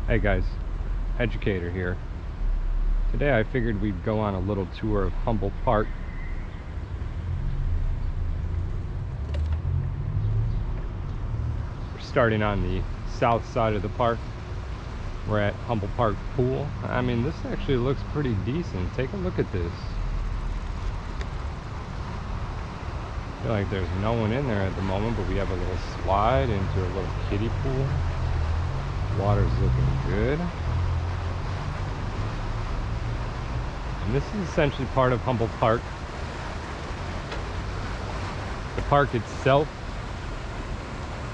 Hey guys, Educator here. Today I figured we'd go on a little tour of Humboldt Park. We're starting on the south side of the park. We're at Humboldt Park Pool. I mean, this actually looks pretty decent. Take a look at this. I feel like there's no one in there at the moment, but we have a little slide into a little kiddie pool. Water's looking good. And this is essentially part of Humboldt Park. The park itself,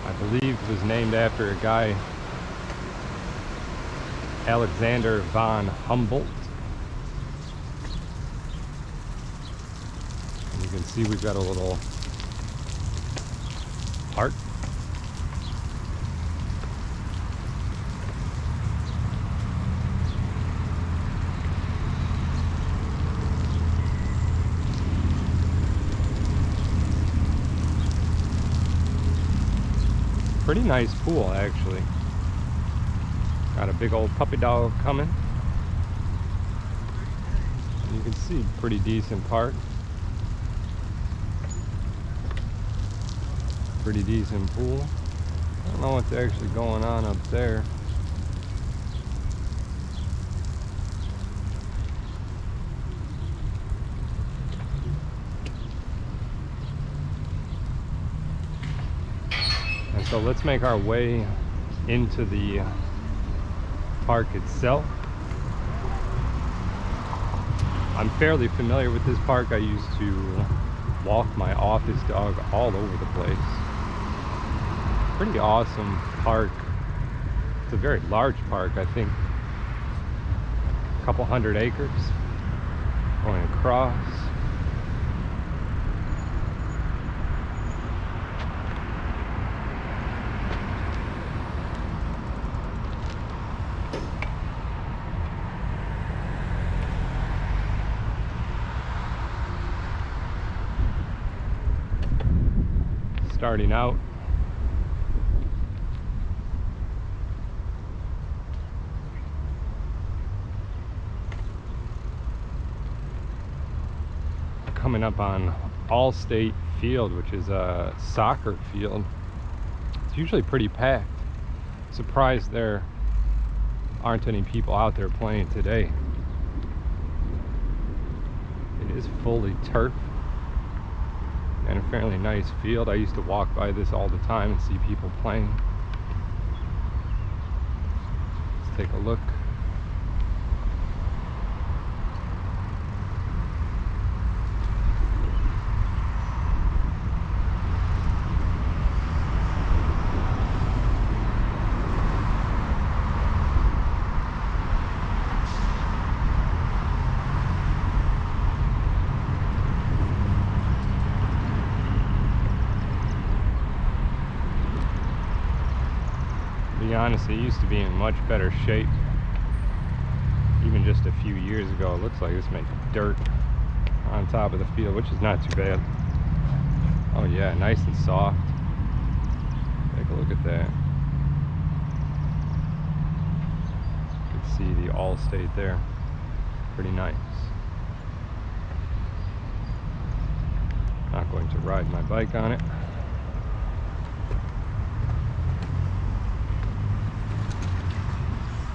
I believe, was named after a guy, Alexander von Humboldt. And you can see we've got a little park. Pretty nice pool, actually. Got a big old puppy dog coming. And you can see, pretty decent park. Pretty decent pool. I don't know what's actually going on up there. And so let's make our way into the park itself. I'm fairly familiar with this park. I used to walk my office dog all over the place. Pretty awesome park. It's a very large park, I think. A couple 100 acres going across. Starting out, coming up on All-State Field, which is a soccer field. It's usually pretty packed. Surprised there aren't any people out there playing today. It is fully turf and a fairly nice field. I used to walk by this all the time and see people playing. Let's take a look. To be honest, it used to be in much better shape. Even just a few years ago, it looks like it's made dirt on top of the field, which is not too bad. Oh yeah, nice and soft. Take a look at that. You can see the All-State there. Pretty nice. Not going to ride my bike on it.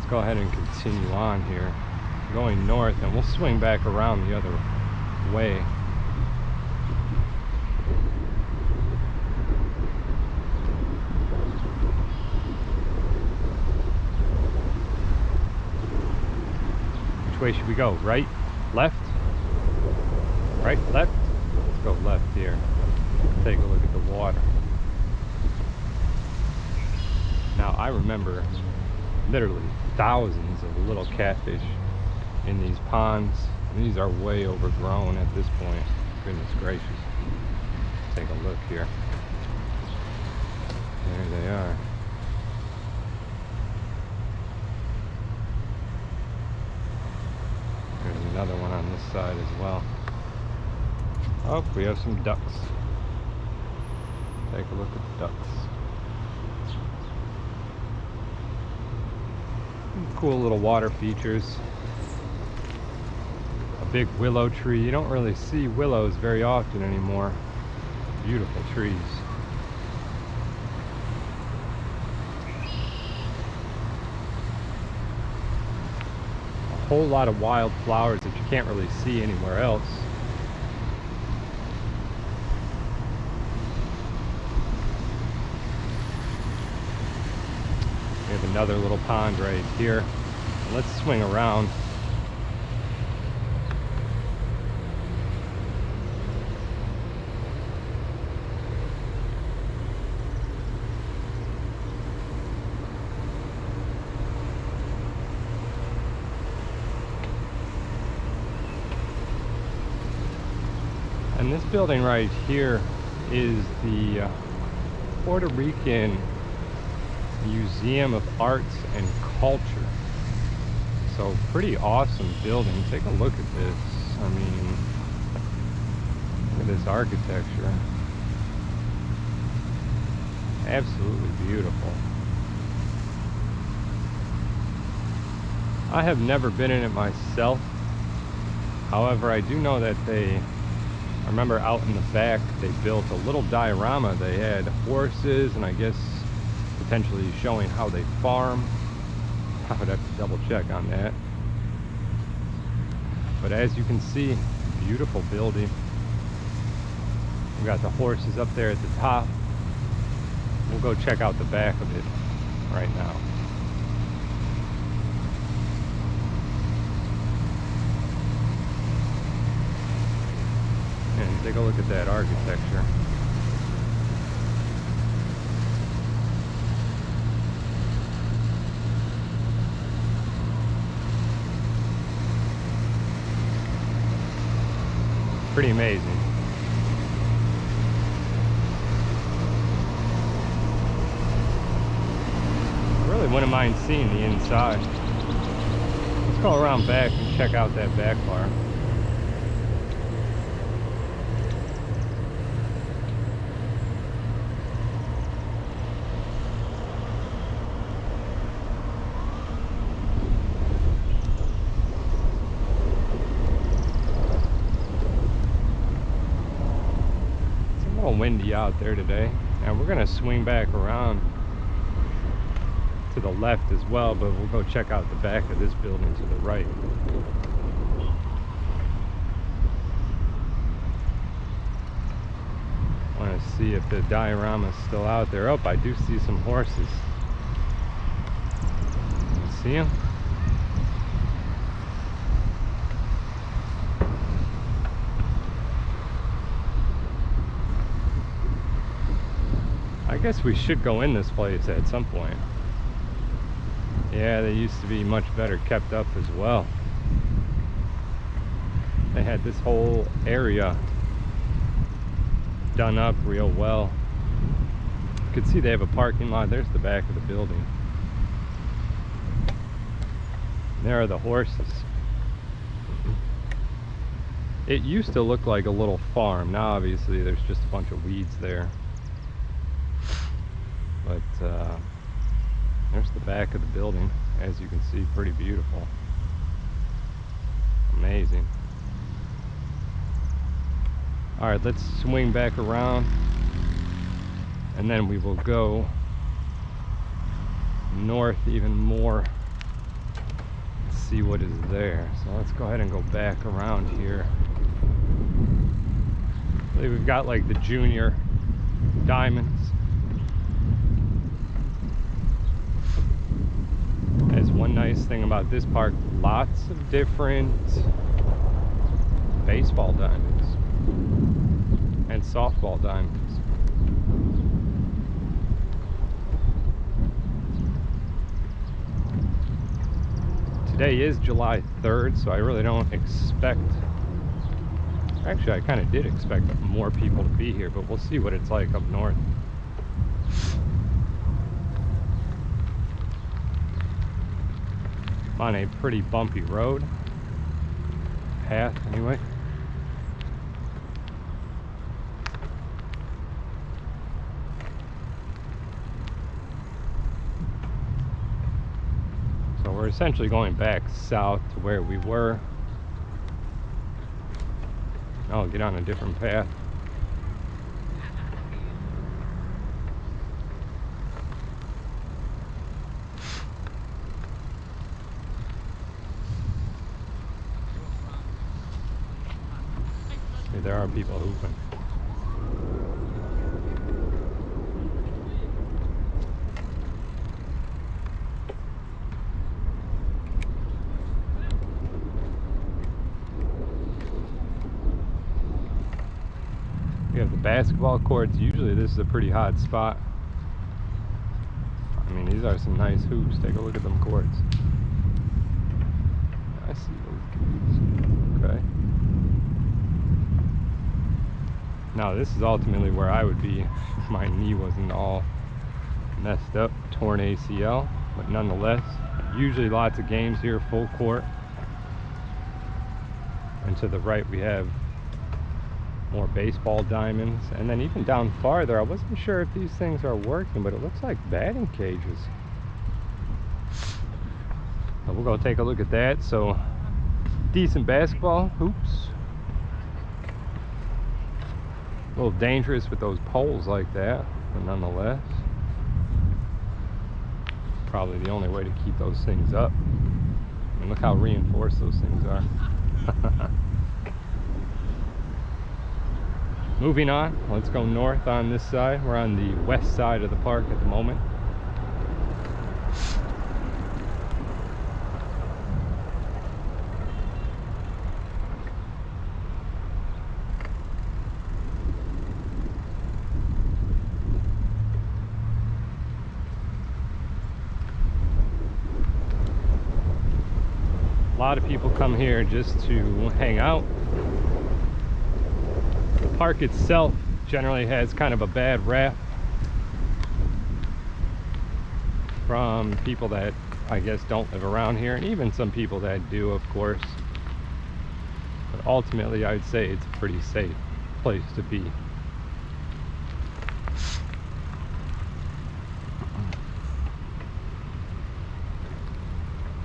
Go ahead and continue on here, going north, and we'll swing back around the other way. Which way should we go? Right? Left? Right? Left? Let's go left here. Take a look at the water. Now, I remember literally thousands of little catfish in these ponds. These are way overgrown at this point. Goodness gracious. Take a look here. There they are. There's another one on this side as well. Oh, we have some ducks. Take a look at the ducks. cool little water features. A big willow tree. You don't really see willows very often anymore. Beautiful trees. A whole lot of wild flowers that you can't really see anywhere else. We have another little pond right here. Let's swing around. And this building right here is the Puerto Rican Museum of Arts and Culture. So pretty awesome building. Take a look at this. I mean, look at this architecture. Absolutely beautiful. I have never been in it myself. However, I do know that I remember out in the back they built a little diorama. They had horses and I guess potentially showing how they farm. I would have to double check on that. But as you can see, beautiful building. We got the horses up there at the top. We'll go check out the back of it right now. And take a look at that architecture. Pretty amazing. I really wouldn't mind seeing the inside. Let's go around back and check out that back bar. Windy out there today, and we're gonna swing back around to the left as well, but we'll go check out the back of this building to the right. Want to see if the diorama is still out there. Oh, I do see some horses. You see them? I guess we should go in this place at some point. Yeah, they used to be much better kept up as well. They had this whole area done up real well. You can see they have a parking lot. There's the back of the building. There are the horses. It used to look like a little farm. Now obviously there's just a bunch of weeds there. But there's the back of the building, as you can see. Pretty beautiful. Amazing. Alright, let's swing back around and then we will go north even more and see what is there. So let's go ahead and go back around here. I believe we've got like the junior diamonds. As one nice thing about this park, lots of different baseball diamonds and softball diamonds. Today is July 3rd, so I really don't expect, actually I kind of did expect more people to be here, but we'll see what it's like up north. I'm on a pretty bumpy road, path anyway. So we're essentially going back south to where we were. I'll get on a different path. See, there are people hooping. We have the basketball courts. Usually this is a pretty hot spot. I mean, these are some nice hoops. Take a look at them courts. I see those kids. Okay. Now this is ultimately where I would be if my knee wasn't all messed up, torn ACL, but nonetheless, usually lots of games here, full court. And to the right we have more baseball diamonds, and then even down farther, I wasn't sure if these things are working, but it looks like batting cages. So we'll go take a look at that. So decent basketball hoops. A little dangerous with those poles like that, but nonetheless, probably the only way to keep those things up. I mean, look how reinforced those things are. Moving on, let's go north on this side. We're on the west side of the park at the moment. A lot of people come here just to hang out. The park itself generally has kind of a bad rap from people that I guess don't live around here, and even some people that do, of course. But ultimately I'd say it's a pretty safe place to be.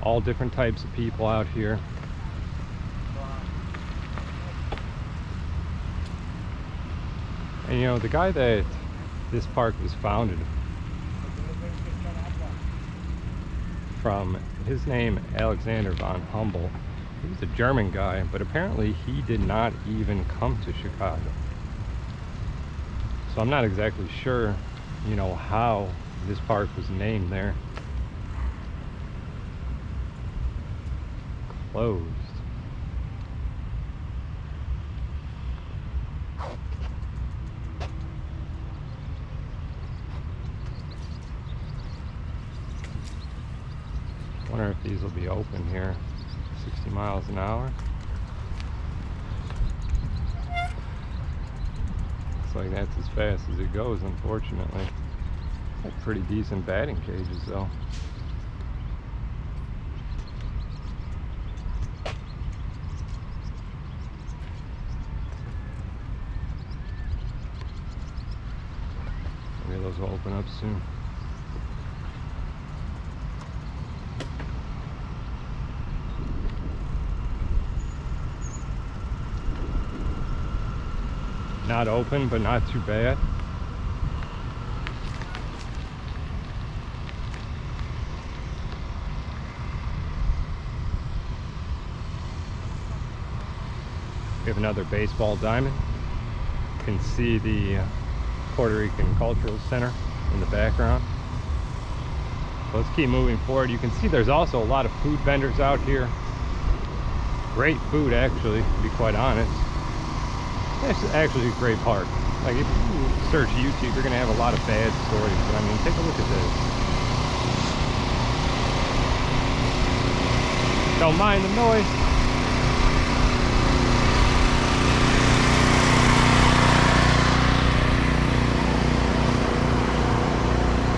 All different types of people out here. And you know, the guy that this park was founded from, his name Alexander von Humboldt. He was a German guy, but apparently he did not even come to Chicago. So I'm not exactly sure, you know, how this park was named there. Closed. Wonder if these will be open here. 60 miles an hour. Looks like that's as fast as it goes, unfortunately. Like pretty decent batting cages though. Maybe those will open up soon. Not open, but not too bad. We have another baseball diamond. You can see the Puerto Rican Cultural Center in the background. So let's keep moving forward. You can see there's also a lot of food vendors out here. Great food, actually, to be quite honest. It's actually a great park. Like, if you search YouTube, you're gonna have a lot of bad stories, but I mean, take a look at this. Don't mind the noise.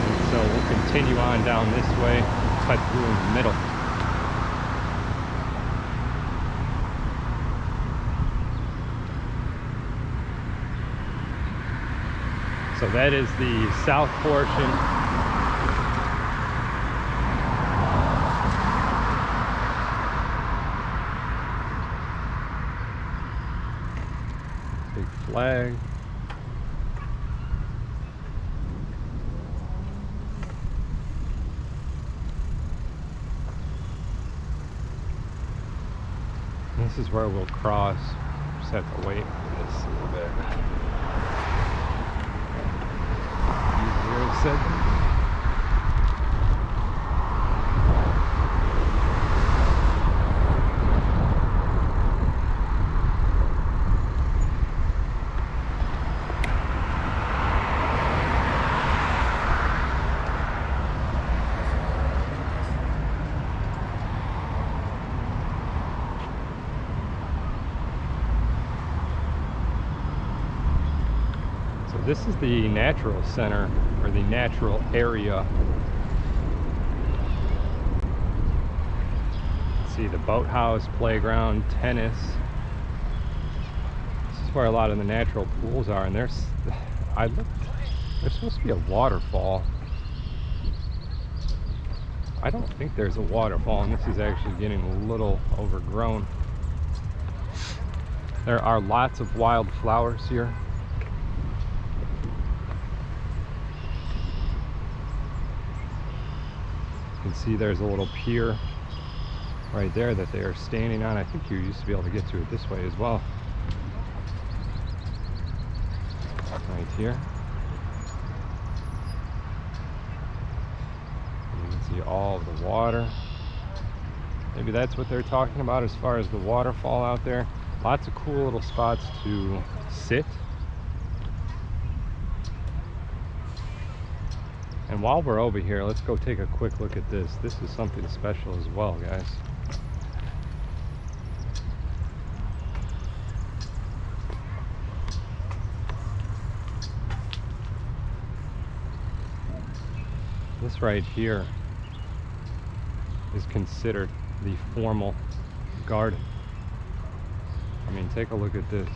And so we'll continue on down this way, cut through in the middle. So that is the south portion flag. This is where we'll cross. Just have to wait for this a little bit. Easier said than done. This is the natural center, or the natural area. See the boathouse, playground, tennis. This is where a lot of the natural pools are, and there's supposed to be a waterfall. I don't think there's a waterfall, and this is actually getting a little overgrown. There are lots of wildflowers here. You can see there's a little pier right there that they are standing on. I think you used to be able to get to it this way as well. Right here. You can see all of the water. Maybe that's what they're talking about as far as the waterfall out there. Lots of cool little spots to sit. And while we're over here, let's go take a quick look at this. This is something special as well, guys. This right here is considered the formal garden. I mean, take a look at this.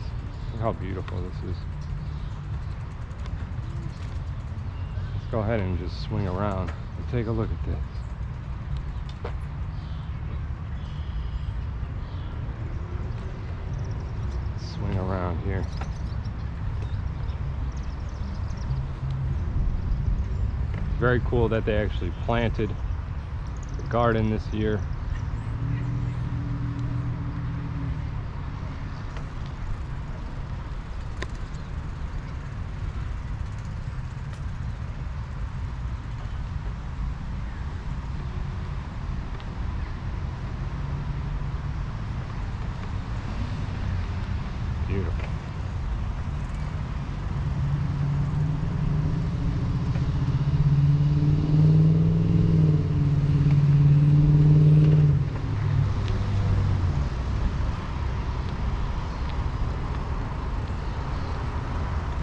Look how beautiful this is. Go ahead and just swing around and take a look at this. Swing around here. Very cool that they actually planted the garden this year. Beautiful.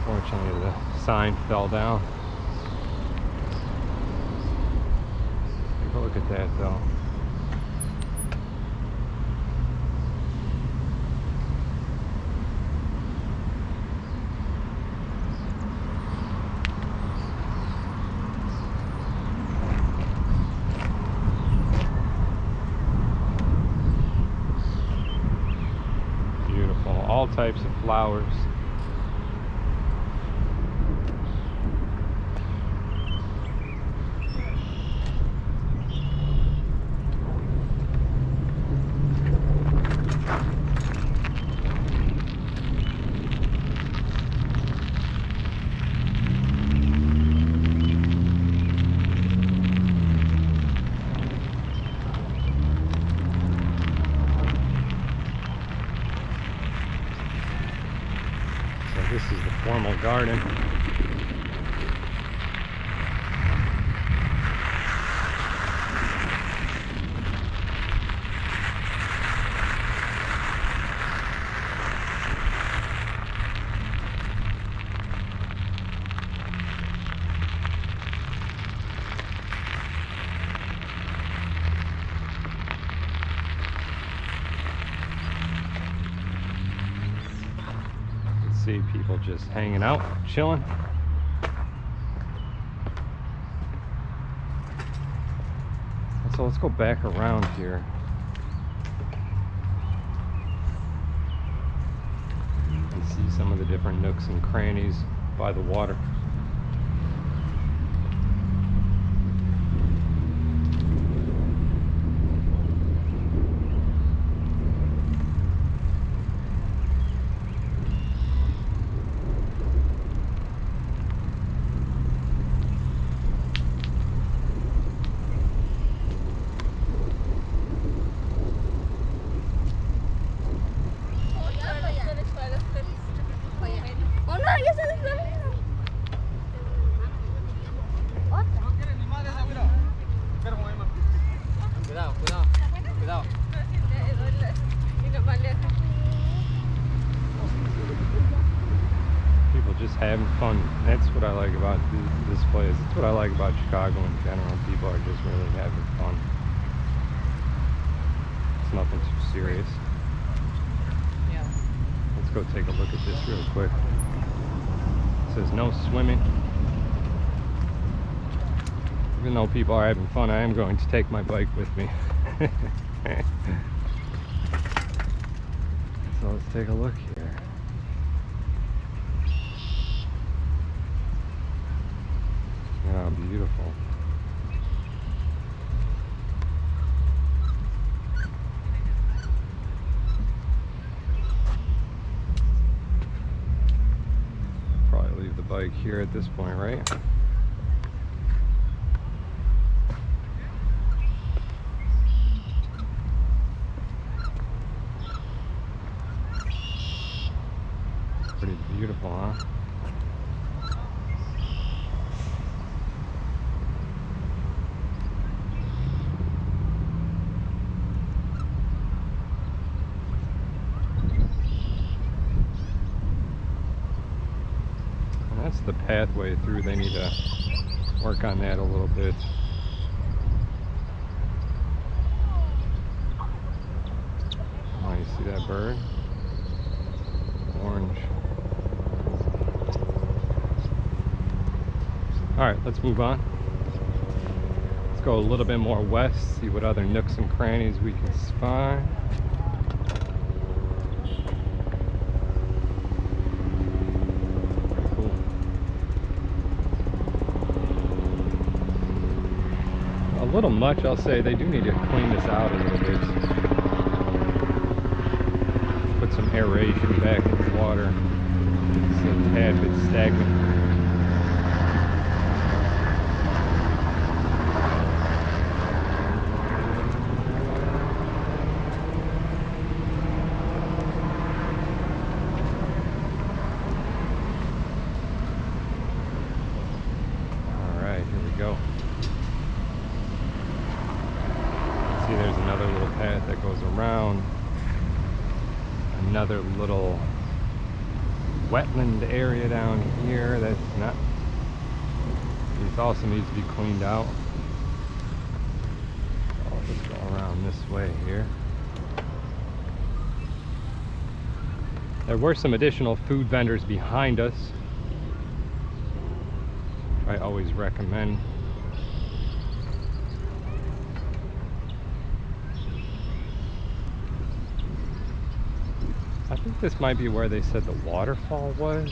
Fortunately, the sign fell down. Take a look at that, though. All types of flowers. This is the formal garden. See people just hanging out, chilling. So let's go back around here. And see some of the different nooks and crannies by the water. People just having fun. That's what I like about this place. That's what I like about Chicago in general. People are just really having fun. It's nothing too serious. Yeah. Let's go take a look at this real quick. It says no swimming. Even though people are having fun, I am going to take my bike with me. So let's take a look here. Oh, beautiful. Probably leave the bike here at this point, right? Pretty beautiful, huh? And that's the pathway through. They need to work on that a little bit. Oh, you see that bird? Orange. Alright, let's move on. Let's go a little bit more west, see what other nooks and crannies we can find. Pretty cool. A little much, I'll say. They do need to clean this out a little bit. Put some aeration back in the water. It's a tad bit stagnant. Go. See, there's another little path that goes around another little wetland area down here that's not, it also needs to be cleaned out. I'll just go around this way here. There were some additional food vendors behind us. I always recommend. I think this might be where they said the waterfall was.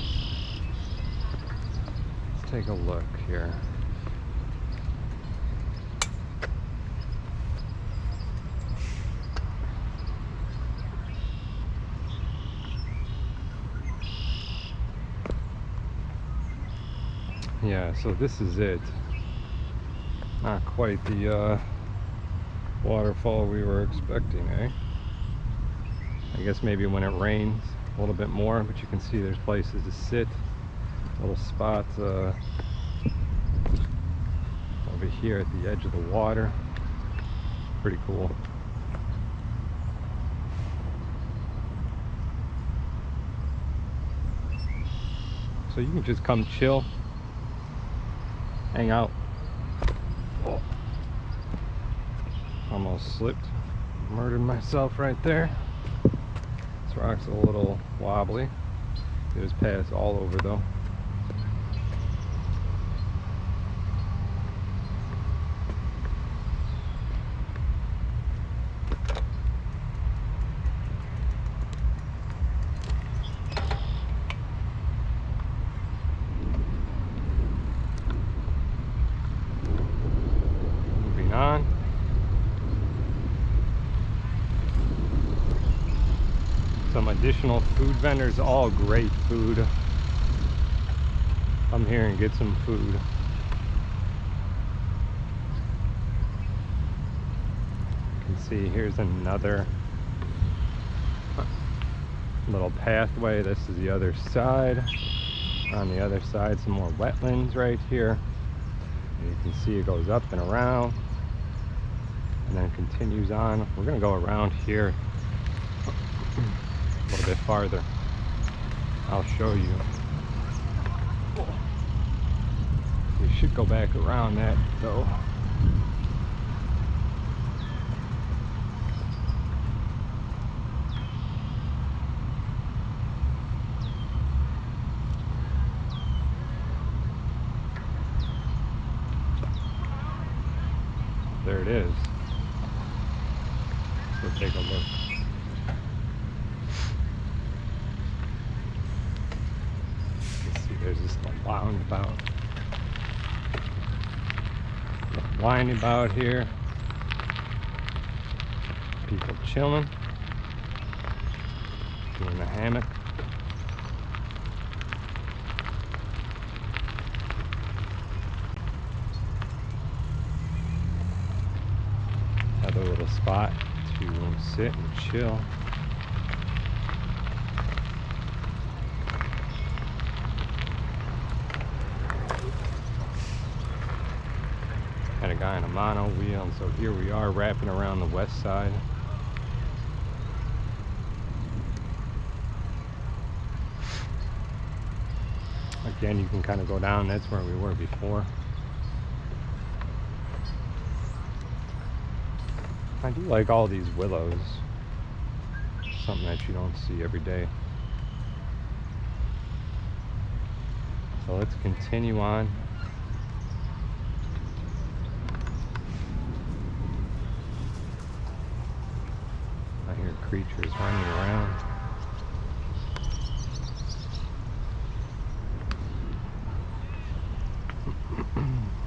Let's take a look here. Yeah, so this is it. Not quite the waterfall we were expecting, eh? I guess maybe when it rains a little bit more, but you can see there's places to sit, little spots over here at the edge of the water. Pretty cool. So you can just come chill, hang out. Oh. Almost slipped, murdered myself right there. This rock's a little wobbly. There's paths all over though. on. Some additional food vendors, all great food. Come here and get some food. You can see here's another little pathway. This is the other side. On the other side, some more wetlands right here. And you can see it goes up and around and then continues on. We're gonna go around here a little bit farther. I'll show you. We should go back around that though. There it is. Let's go take a look. Let's see, there's this little about here. People chilling, doing the hammock. Another little spot to sit and chill. Had a guy on a mono wheel, and so here we are wrapping around the west side. Again, you can kind of go down, that's where we were before. I do like all these willows. Something that you don't see every day. So let's continue on. I hear creatures running around.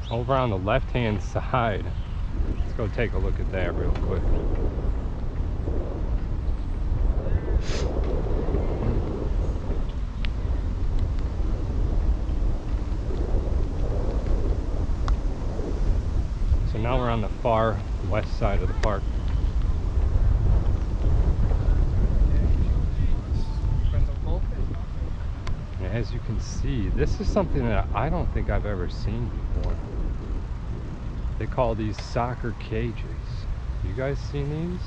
Over on the left-hand side, let's go take a look at that real quick. So now we're on the far west side of the park. And as you can see, this is something that I don't think I've ever seen before. They call these soccer cages. You guys seen these?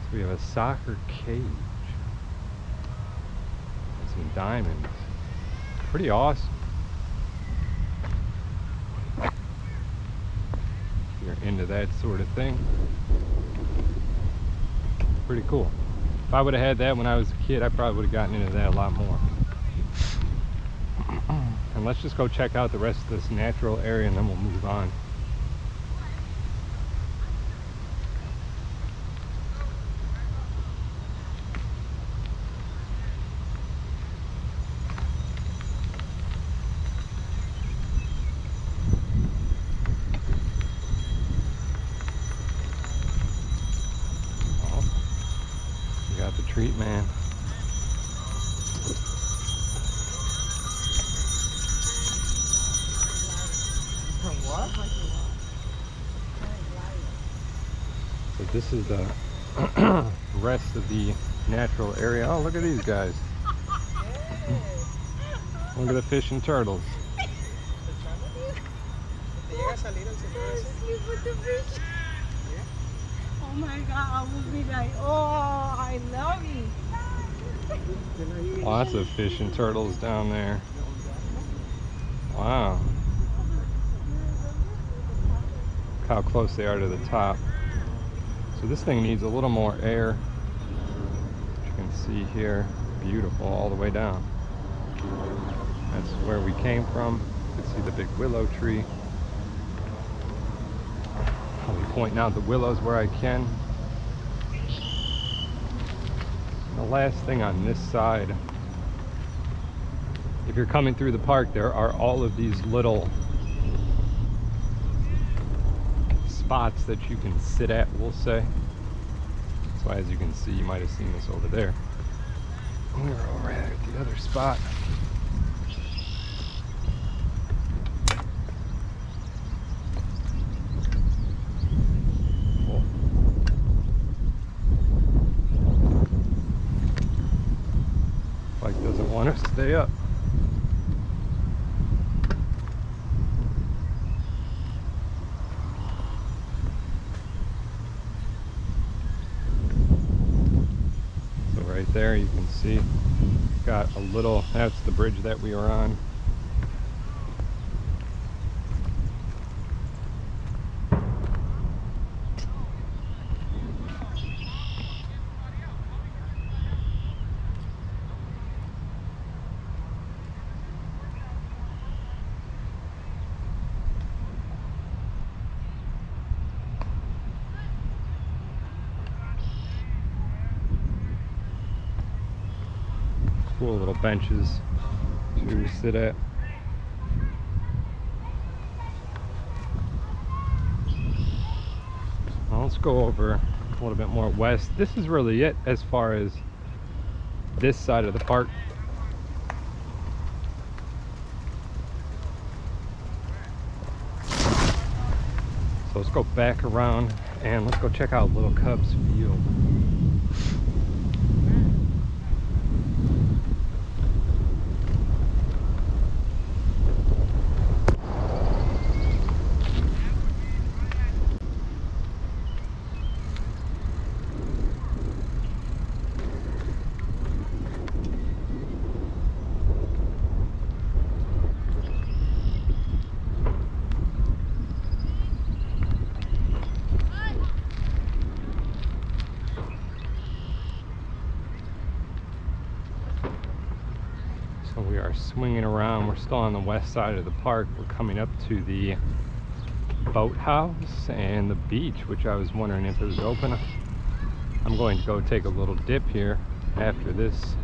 So we have a soccer cage. And some diamonds. Pretty awesome. If you're into that sort of thing. Pretty cool. If I would have had that when I was a kid, I probably would have gotten into that a lot more. And let's just go check out the rest of this natural area and then we'll move on. Oh, we got the treat man. So this is the rest of the natural area. Oh, look at these guys. Look at the fish and turtles. Oh my God, I would be like, oh, I love it. Lots of fish and turtles down there. Wow. Look how close they are to the top. So this thing needs a little more air. As you can see here, beautiful all the way down. That's where we came from. You can see the big willow tree. I'll be pointing out the willows where I can. And the last thing on this side, if you're coming through the park, there are all of these little spots that you can sit at, we'll say. So as you can see, you might have seen this over there. We're over at the other spot. Cool. Bike doesn't want to stay up. Right there you can see got a little, that's the bridge that we were on. Cool little benches to sit at. Well, let's go over a little bit more west. This is really it as far as this side of the park. So let's go back around and let's go check out Little Cubs Field. So we are swinging around. We're still on the west side of the park. We're coming up to the boathouse and the beach, which I was wondering if it was open. I'm going to go take a little dip here after this.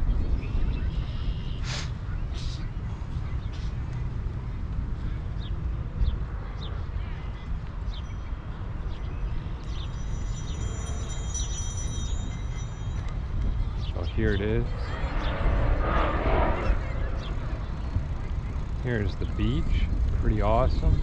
So here it is. Here's the beach, pretty awesome.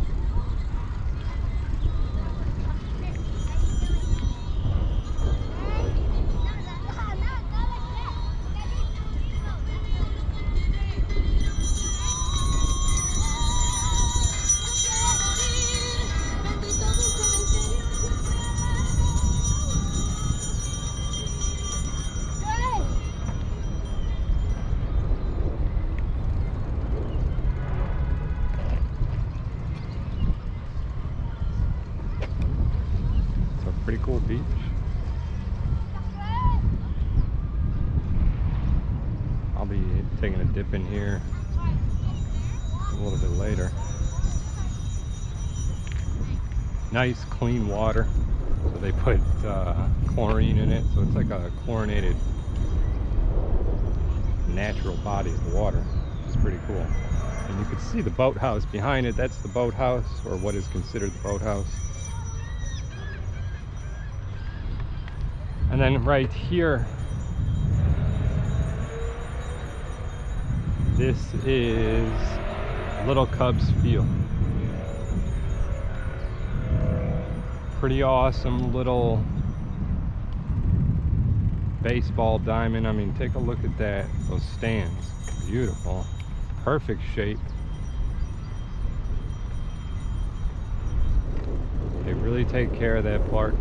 Pretty cool beach. I'll be taking a dip in here a little bit later. Nice clean water. So they put chlorine in it, so it's like a chlorinated natural body of water. It's pretty cool. And you can see the boathouse behind it. That's the boathouse, or what is considered the boathouse. And then right here, this is Little Cubs Field. Pretty awesome little baseball diamond. I mean, take a look at that. Those stands, beautiful, perfect shape. They really take care of that park.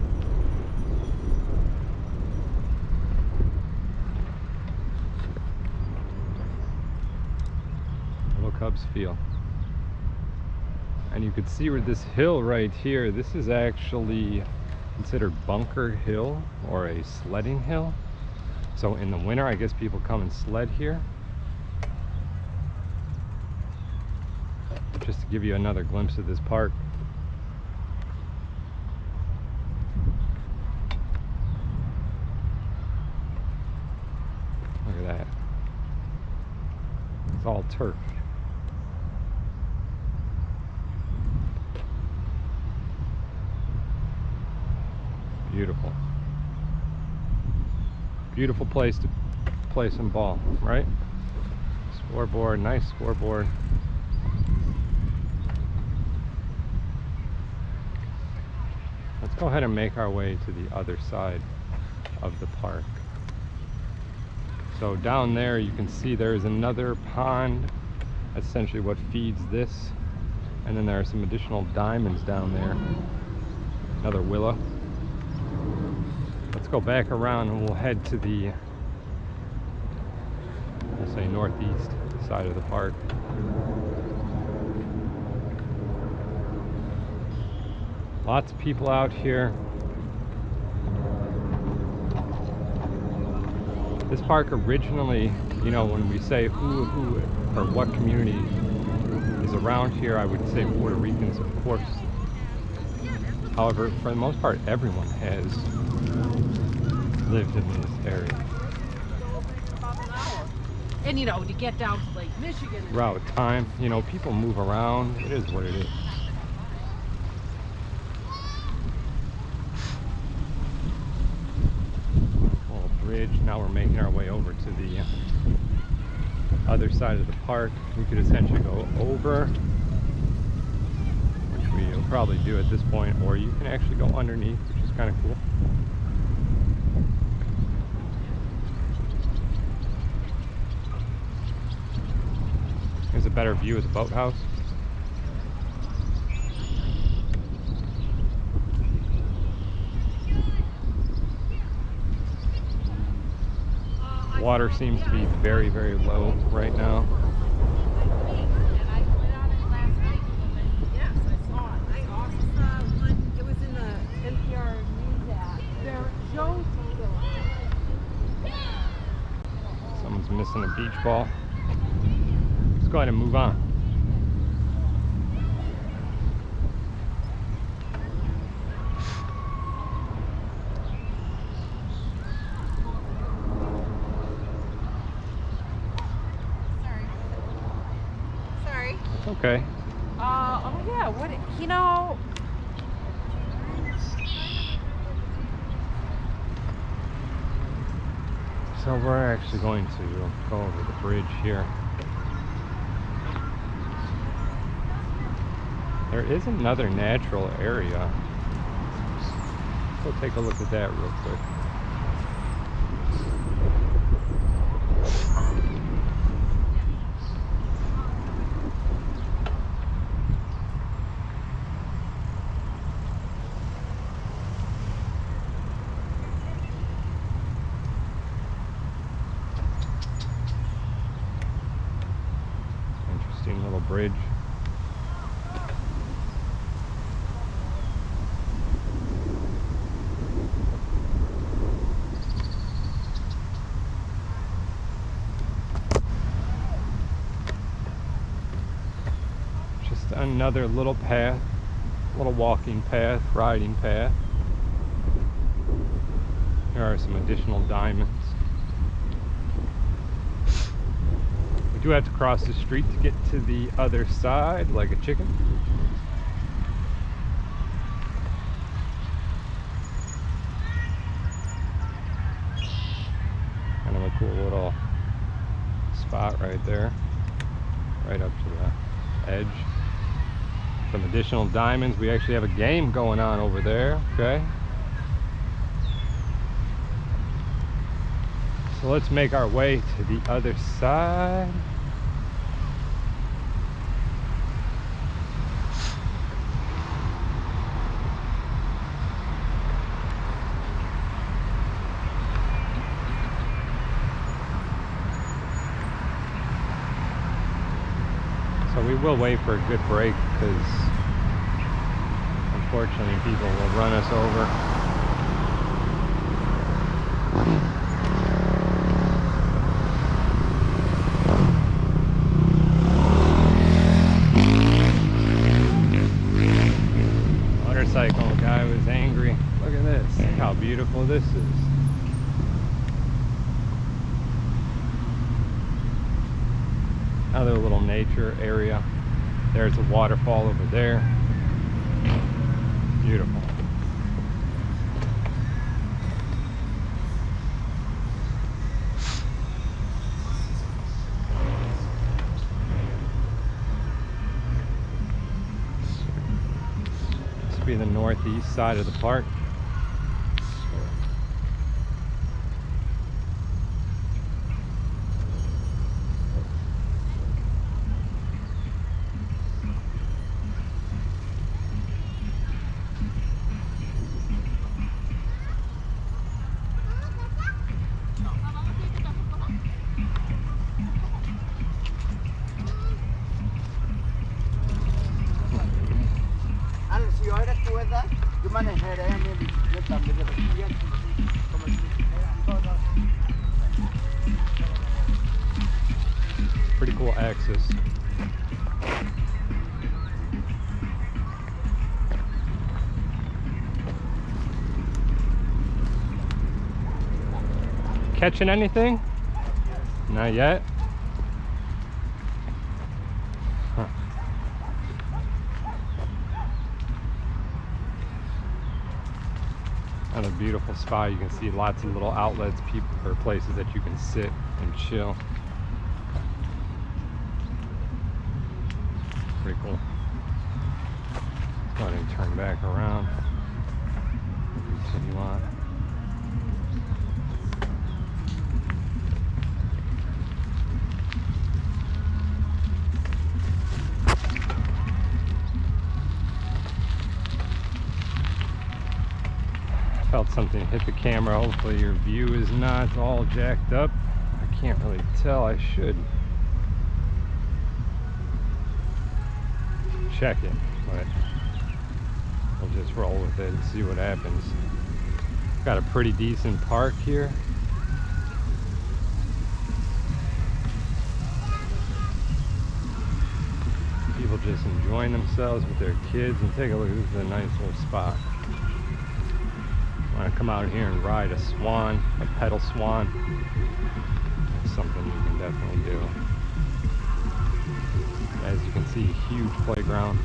Cubs Field. And you can see where this hill right here, this is actually considered Bunker Hill, or a sledding hill. So in the winter, I guess people come and sled here. Just to give you another glimpse of this park. Look at that. It's all turf. Beautiful. Beautiful place to play some ball, right? Scoreboard, nice scoreboard. Let's go ahead and make our way to the other side of the park. So down there you can see there's another pond. That's essentially what feeds this. And then there are some additional diamonds down there. Another willow. Let's go back around and we'll head to the, I'll say, northeast side of the park. Lots of people out here. This park originally, you know, when we say who or what community is around here, I would say Puerto Ricans, of course. However, for the most part, everyone has lived in this area. And you know, to get down to Lake Michigan. Throughout time, you know, people move around. It is what it is. Little bridge. Now we're making our way over to the other side of the park. We could essentially go over, which we will probably do at this point, or you can actually go underneath, which is kind of cool. Here's a better view of the boathouse. Water seems to be very, very low right now. And I went on it last night. Yes, I saw it. I also saw one. It was in the NPR news app. There, Joe. Someone's missing a beach ball. Let's go ahead and move on. Sorry. It's okay. Oh yeah, what, you know. So we're actually going to go over the bridge here. There is another natural area. Let's go take a look at that real quick. Interesting little bridge. Another little path, little walking path, riding path. There are some additional diamonds. We do have to cross the street to get to the other side, like a chicken. Kind of a cool little spot right there, right up to the edge. Some additional diamonds. We actually have a game going on over there. Okay. So let's make our way to the other side. So we will wait for a good break because unfortunately people will run us over. Motorcycle guy was angry. Look at this. Look how beautiful this is. Another little nature area. There's a waterfall over there. Beautiful. be the northeast side of the park. Pretty cool access. Catching anything? Not yet. Huh. Another beautiful spot. You can see lots of little outlets, people or places that you can sit and chill. Pretty cool. Let's go ahead and turn back around. Continue on. Felt something hit the camera. Hopefully your view is not all jacked up. I can't really tell. I should check it, but we'll just roll with it and see what happens. Got a pretty decent park here. People just enjoying themselves with their kids. And take a look, this is a nice little spot. Want to come out here and ride a swan, a pedal swan. That's something you can definitely do. As you can see, huge playground.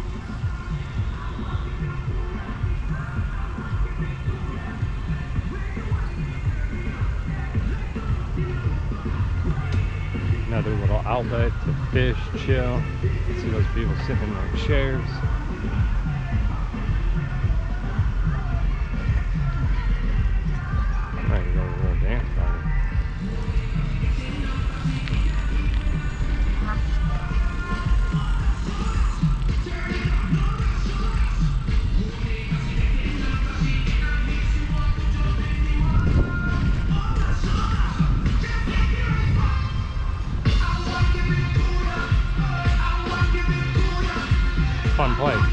Another little outlet to fish, chill. You can see those people sitting in their chairs. Fun place.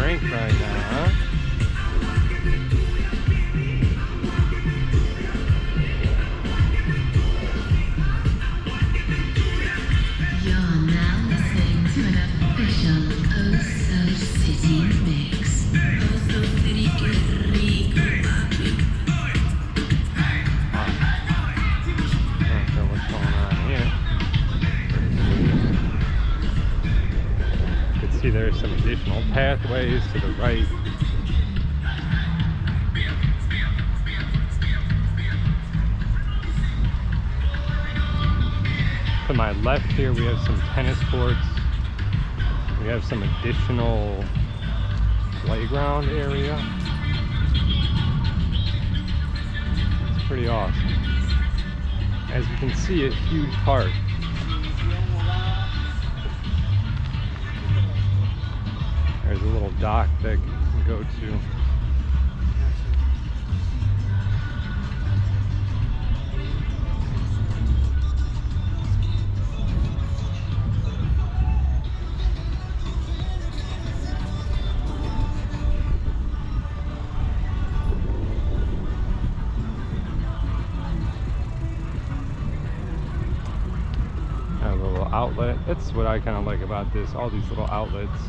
Right now, huh? You're now listening to an official Oso City mix. Oso City, que rico, papi. Not sure what's going on here. You can see there's some additional pathways to the right. To my left here we have some tennis courts. We have some additional playground area. It's pretty awesome. As you can see, a huge park. There's a little dock that you can go to. outlet. That's what I kind of like about this, all these little outlets.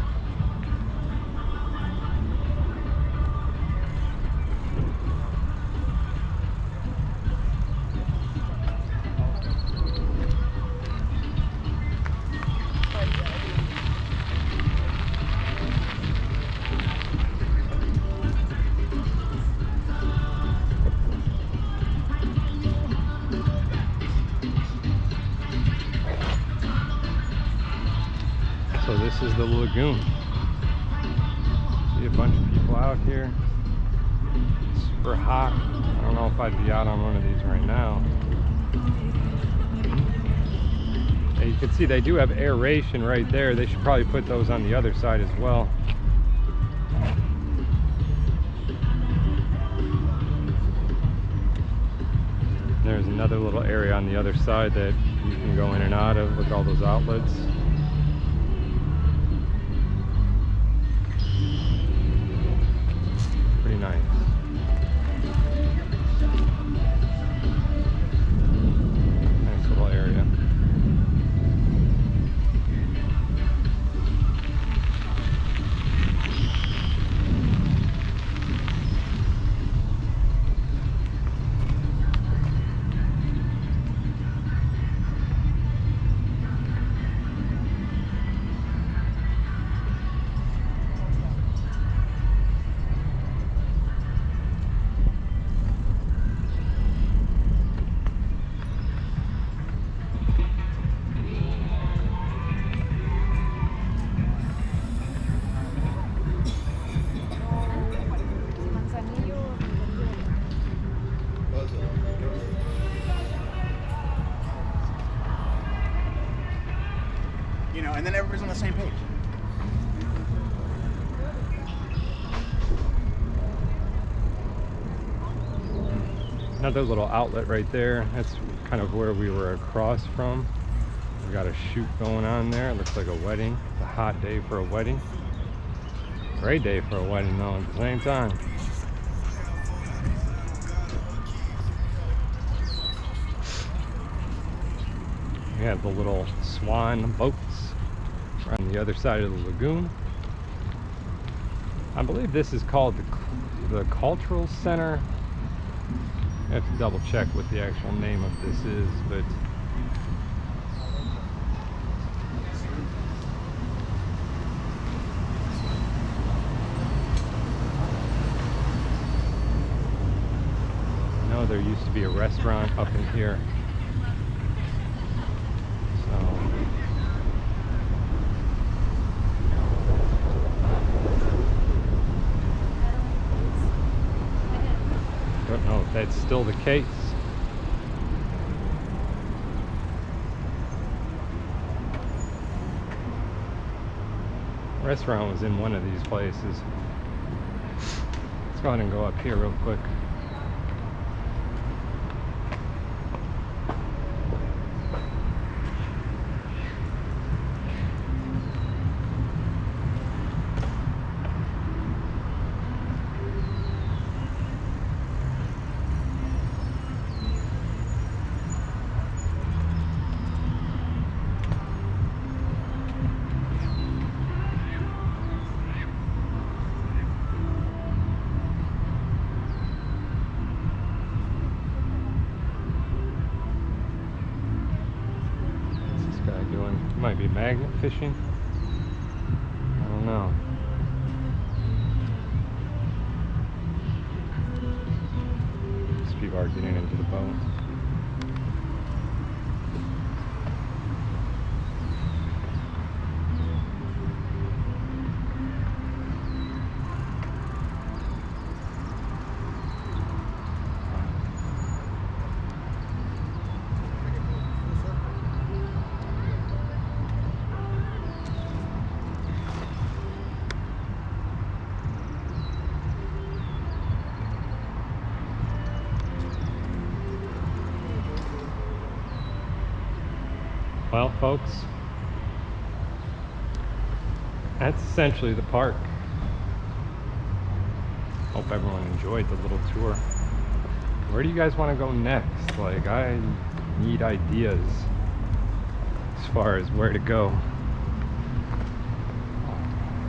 So this is the lagoon. See a bunch of people out here. Super hot. I don't know if I'd be out on one of these right now. And you can see they do have aeration right there. They should probably put those on the other side as well. There's another little area on the other side that you can go in and out of. Look at all those outlets. Pretty nice. Nice little area. You know, and then everybody's on the same page. Another little outlet right there. That's kind of where we were across from. We got a shoot going on there. It looks like a wedding. It's a hot day for a wedding. Great day for a wedding though at the same time. We have the little swan boats on the other side of the lagoon. I believe this is called the Cultural Center. I have to double check what the actual name of this is, but I know there used to be a restaurant up in here. Don't know if that's still the case. Restaurant was in one of these places. Let's go ahead and go up here real quick. Might be magnet fishing. I don't know. These people are getting into the boat. Well, folks, that's essentially the park. Hope everyone enjoyed the little tour. Where do you guys want to go next? Like, I need ideas. as far as where to go.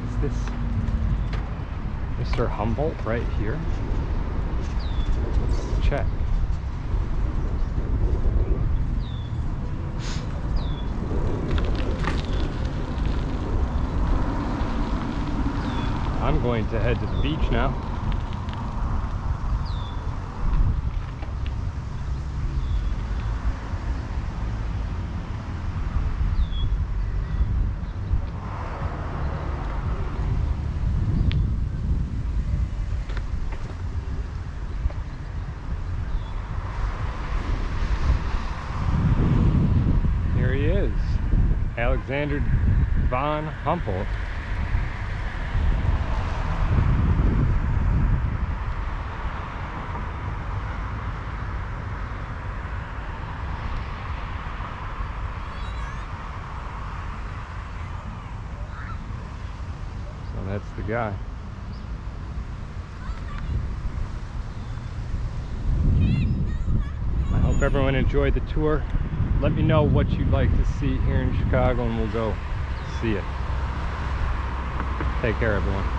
Is this Mr. Humboldt right here? Let's check. I'm going to head to the beach now. Here he is, Alexander von Humboldt. So that's the guy. I hope everyone enjoyed the tour. Let me know what you'd like to see here in Chicago and we'll go see it. Take care, everyone.